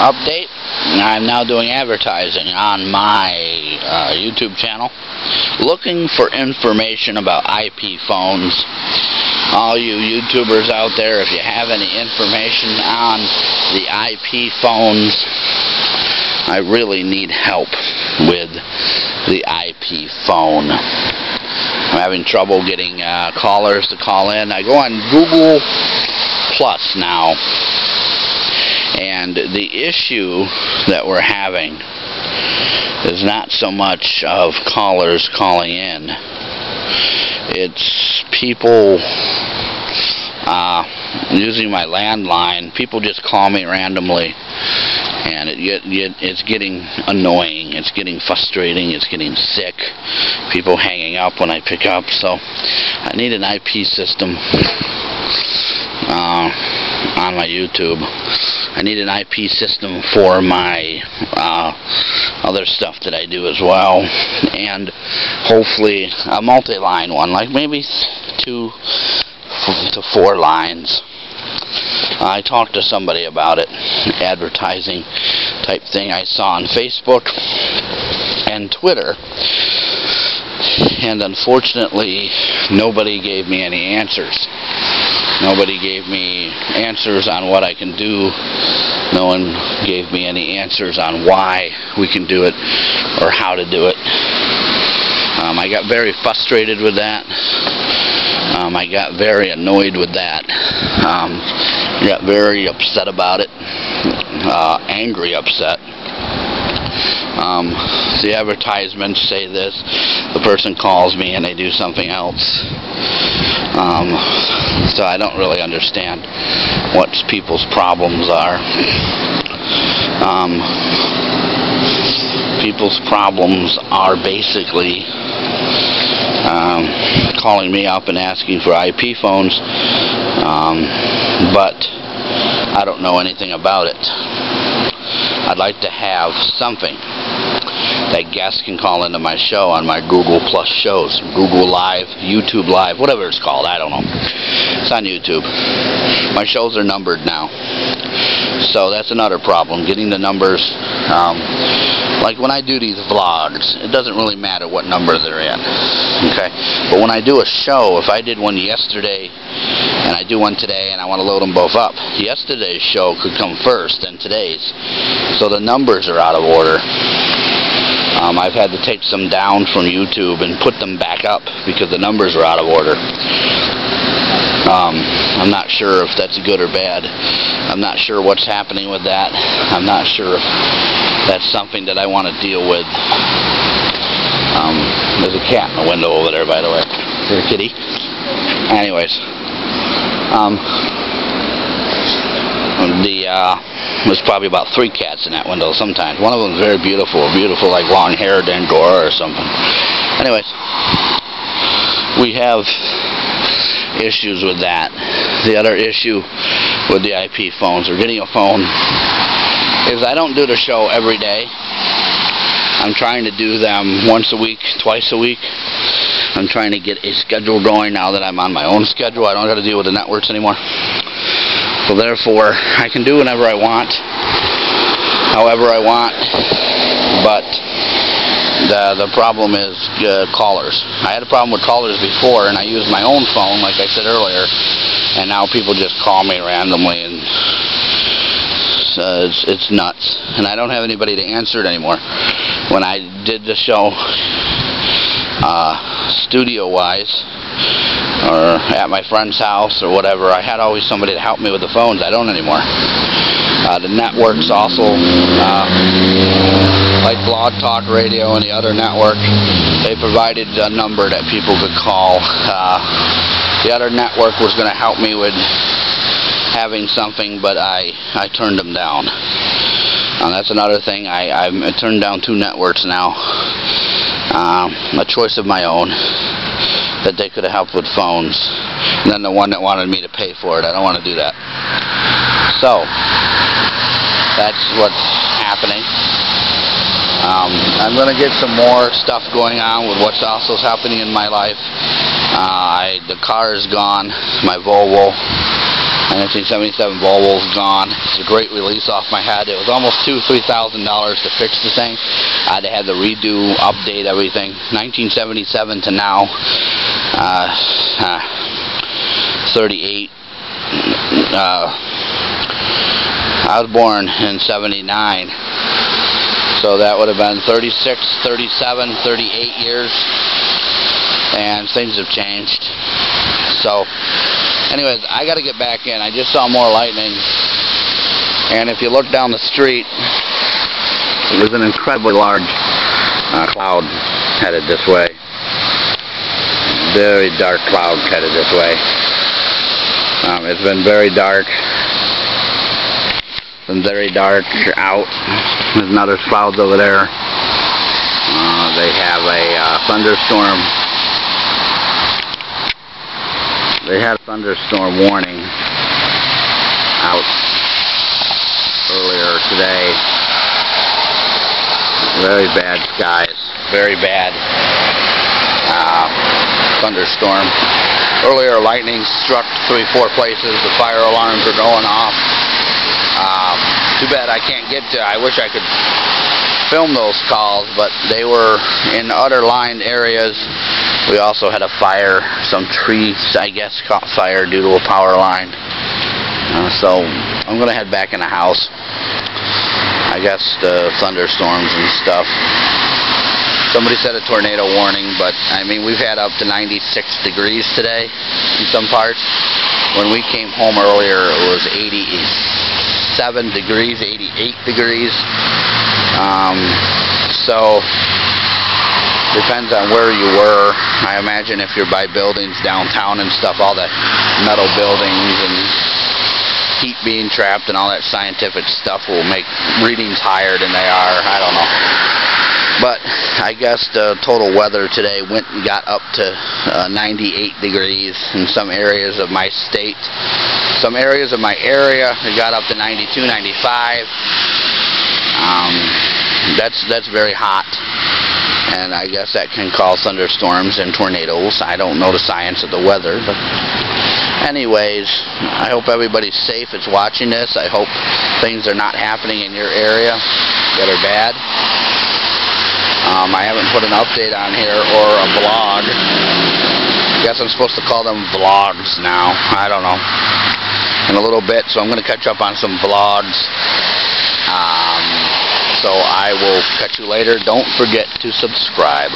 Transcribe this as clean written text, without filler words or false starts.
update. I'm now doing advertising on my YouTube channel, looking for information about IP phones. All you YouTubers out there, if you have any information on the IP phones, I really need help with the IP phone. I'm having trouble getting callers to call in. I go on Google Plus now, and the issue that we're having is not so much of callers calling in. It's people using my landline. People just call me randomly, and it's getting annoying. It's getting frustrating. It's getting sick. People hanging up when I pick up. So I need an IP system on my YouTube. I need an IP system for my other stuff that I do as well, and hopefully a multi-line one, like maybe 2 to 4 lines. I talked to somebody about it, advertising type thing I saw on Facebook and Twitter, and unfortunately nobody gave me any answers. Nobody gave me answers on what I can do. No one gave me any answers on why we can do it or how to do it. I got very frustrated with that. I got very annoyed with that. I got very upset about it. Angry upset. The advertisements say this, the person calls me and they do something else. So I don't really understand what people's problems are. People's problems are basically calling me up and asking for IP phones, but I don't know anything about it. I'd like to have something that guests can call into my show on my Google Plus shows, Google Live, YouTube Live, whatever it's called, I don't know. It's on YouTube. My shows are numbered now, so that's another problem, getting the numbers. Like when I do these vlogs, it doesn't really matter what number they're in, okay? But when I do a show, if I did one yesterday and I do one today and I want to load them both up, yesterday's show could come first than today's, so the numbers are out of order. I've had to take some down from YouTube and put them back up because the numbers are out of order. I'm not sure if that's good or bad. I'm not sure what's happening with that. I'm not sure if that's something that I want to deal with. There's a cat in the window over there, by the way. Is there a kitty? Anyways, there's probably about 3 cats in that window sometimes. One of them is very beautiful like long-haired Angora or something. Anyways, we have issues with that. The other issue with the IP phones, or getting a phone, is I don't do the show every day. I'm trying to do them once a week, twice a week. I'm trying to get a schedule going now that I'm on my own schedule. I don't got to deal with the networks anymore. So therefore, I can do whenever I want, however I want, but the problem is callers. I had a problem with callers before, and I used my own phone, like I said earlier, and now people just call me randomly, and it's nuts. And I don't have anybody to answer it anymore. When I did the show studio-wise, or at my friend's house or whatever, I had always somebody to help me with the phones. I don't anymore. The networks also, like Blog Talk Radio and the other network, they provided a number that people could call. The other network was going to help me with having something, but I turned them down. That's another thing. I turned down 2 networks now. A choice of my own, that they could have helped with phones, and then the one that wanted me to pay for it. I don't want to do that. So that's what's happening. I'm going to get some more stuff going on with what's also happening in my life. The car is gone, my Volvo. 1977 Volvo's gone. It's a great release off my head. It was almost $2,000–3,000 to fix the thing. I had to have the redo, update everything. 1977 to now, 38. I was born in 79, so that would have been 36, 37, 38 years, and things have changed. So anyways, I got to get back in. I just saw more lightning, and if you look down the street, there's an incredibly large cloud headed this way. Very dark cloud headed this way. It's been very dark. Very dark out. There's another clouds over there. They have a thunderstorm. They had a thunderstorm warning out earlier today. Very bad skies. Very bad thunderstorm. Earlier lightning struck 3–4 places. The fire alarms are going off. Too bad I can't get to. I wish I could film those calls, but they were in underlined areas. We also had a fire. Some trees, I guess, caught fire due to a power line. So I'm going to head back in the house. I guess the thunderstorms and stuff. Somebody said a tornado warning, but I mean, we've had up to 96 degrees today in some parts. When we came home earlier, it was 87 degrees, 88 degrees. So depends on where you were. I imagine if you're by buildings downtown and stuff, all the metal buildings and heat being trapped and all that scientific stuff will make readings higher than they are. I don't know. But I guess the total weather today went and got up to 98 degrees in some areas of my state. Some areas of my area, it got up to 92, 95. That's very hot. And I guess that can cause thunderstorms and tornadoes. I don't know the science of the weather, but anyways, I hope everybody's safe that's watching this. I hope things are not happening in your area that are bad. I haven't put an update on here or a blog. I guess I'm supposed to call them vlogs now. I don't know. In a little bit, so I'm going to catch up on some vlogs. So I will catch you later. Don't forget to subscribe.